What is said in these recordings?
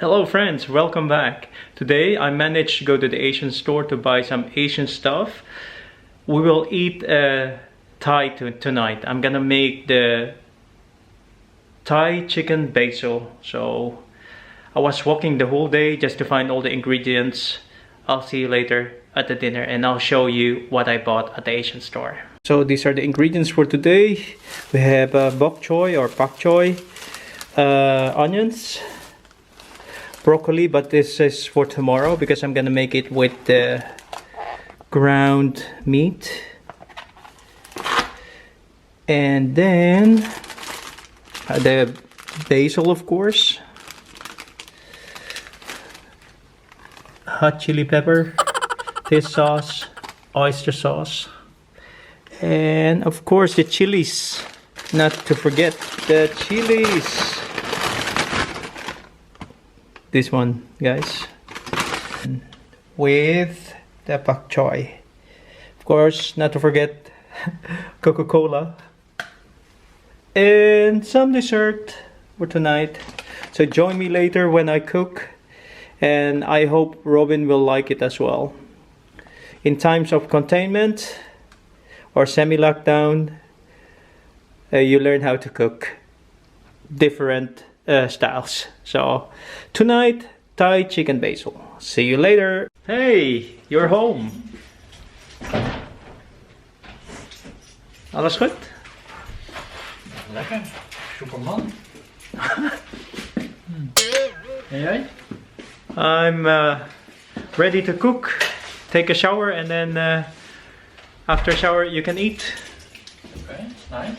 Hello friends, welcome back. Today I managed to go to the Asian store to buy some Asian stuff. We will eat Thai tonight. I'm gonna make the Thai chicken basil. So I was walking the whole day just to find all the ingredients. I'll see you later at the dinner and I'll show you what I bought at the Asian store. So these are the ingredients for today. We have bok choy or pak choy, onions, broccoli, but this is for tomorrow because I'm gonna make it with the ground meat. And then the basil, of course, hot chili pepper, fish sauce, oyster sauce, and of course the chilies, not to forget the chilies. This one, guys, with the pak choy. Of course, not to forget Coca-Cola and some dessert for tonight. So join me later when I cook, and I hope Robin will like it as well. In times of containment or semi-lockdown, you learn how to cook different styles. So tonight, Thai chicken basil. See you later. Hey, you're home. Alles goed? Lekker. Superman. En jij? I'm ready to cook. Take a shower and then after shower you can eat. Okay, nice.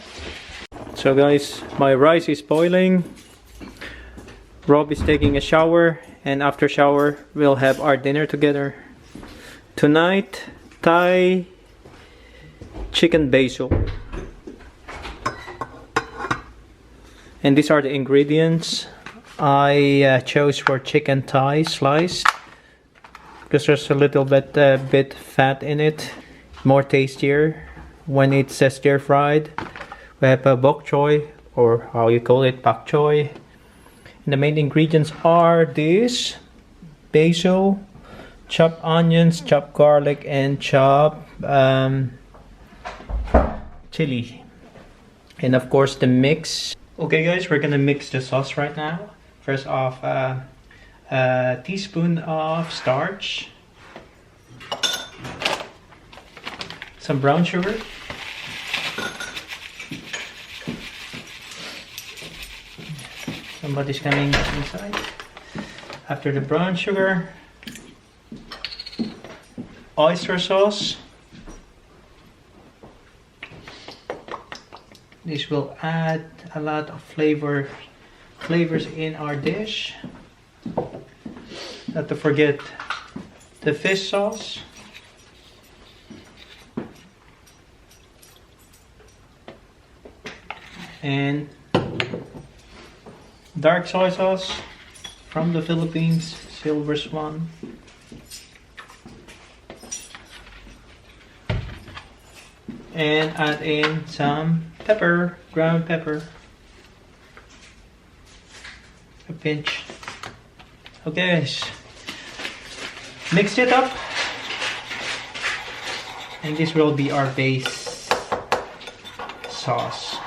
So guys, my rice is boiling. Rob is taking a shower, and after shower we'll have our dinner together. Tonight, Thai chicken basil. And these are the ingredients. I chose for chicken thigh sliced because there's a little bit fat in it, more tastier when it's stir fried. We have bok choy, or how you call it, pak choy. And the main ingredients are this: basil, chopped onions, chopped garlic, and chopped chili. And of course the mix. Okay guys, we're gonna mix the sauce right now. First off, a teaspoon of starch, some brown sugar, somebody's coming inside. After the brown sugar, oyster sauce. This will add a lot of flavors in our dish. Not to forget the fish sauce. And dark soy sauce from the Philippines, Silver Swan. And add in some pepper, ground pepper. A pinch. Okay guys, mix it up, and this will be our base sauce.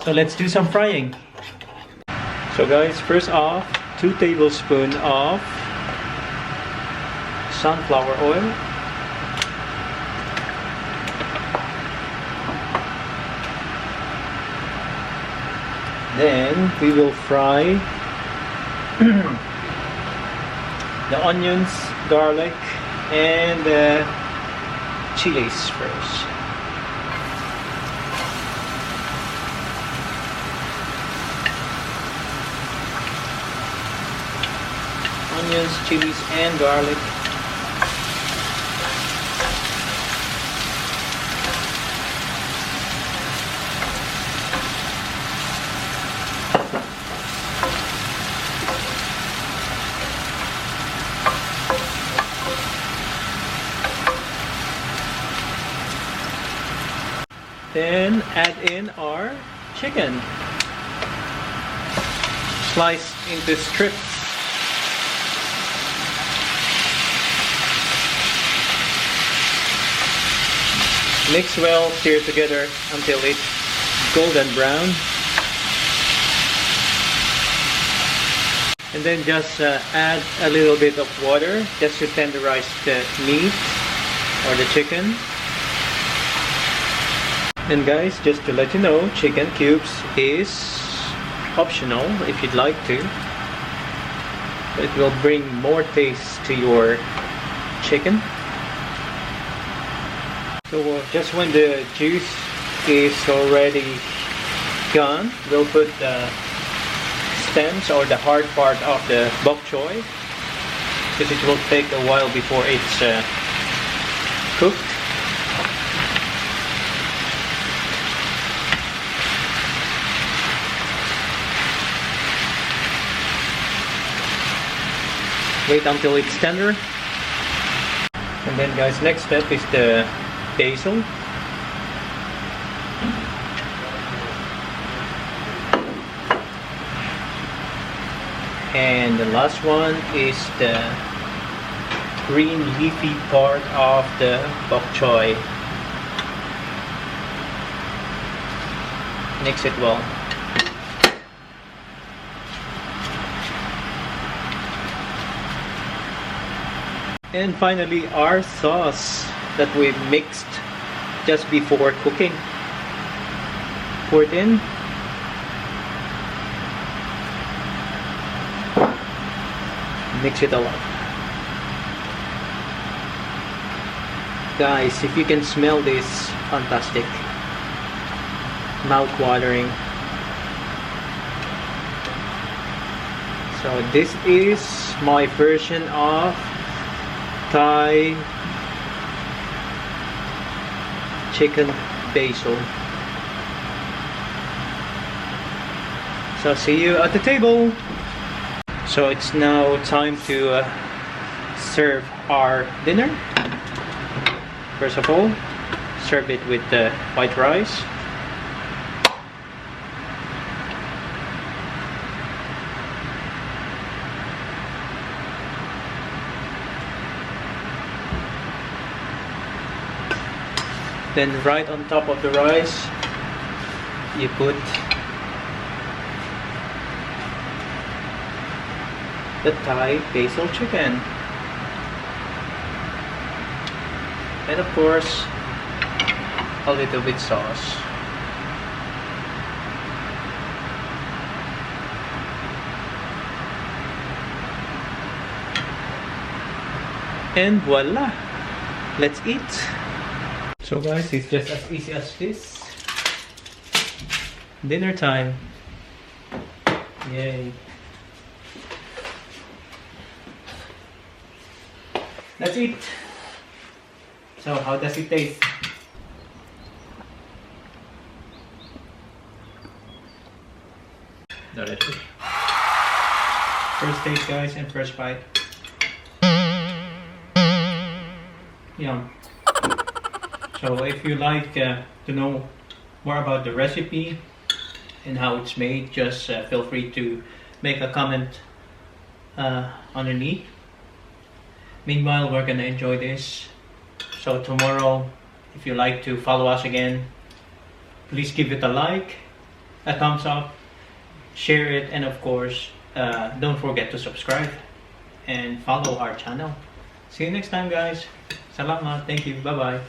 So let's do some frying. So guys, first off, 2 tablespoons of sunflower oil. Then we will fry the onions, garlic, and the chilies first. Onions, chilies, and garlic. Then add in our chicken. slice into strips. Mix well, stir together until it's golden brown. And then just add a little bit of water just to tenderize the meat or the chicken. And guys, just to let you know, chicken cubes is optional if you'd like to. It will bring more taste to your chicken. So just when the juice is already gone, we'll put the stems or the hard part of the bok choy, because it will take a while before it's cooked. Wait until it's tender. And then guys, next step is the basil. And the last one is the green leafy part of the bok choy. Mix it well. And finally, our sauce that we mixed just before cooking. Pour it in. Mix it a lot. Guys, if you can smell this, fantastic. Mouth watering. So this is my version of Thai chicken basil. So see you at the table. So it's now time to serve our dinner. First of all, serve it with the white rice. Then right on top of the rice, you put the Thai basil chicken. And of course, a little bit sauce. And voila! Let's eat! So guys, it's just as easy as this. Dinner time. Yay! Let's eat! So how does it taste? Delicious. First taste guys, and first bite. Yum. So if you like to know more about the recipe and how it's made, just feel free to make a comment underneath. Meanwhile, we're gonna enjoy this. So tomorrow, if you like to follow us again, please give it a like, a thumbs up, share it, and of course, don't forget to subscribe and follow our channel. See you next time guys. Salamat. Thank you. Bye bye.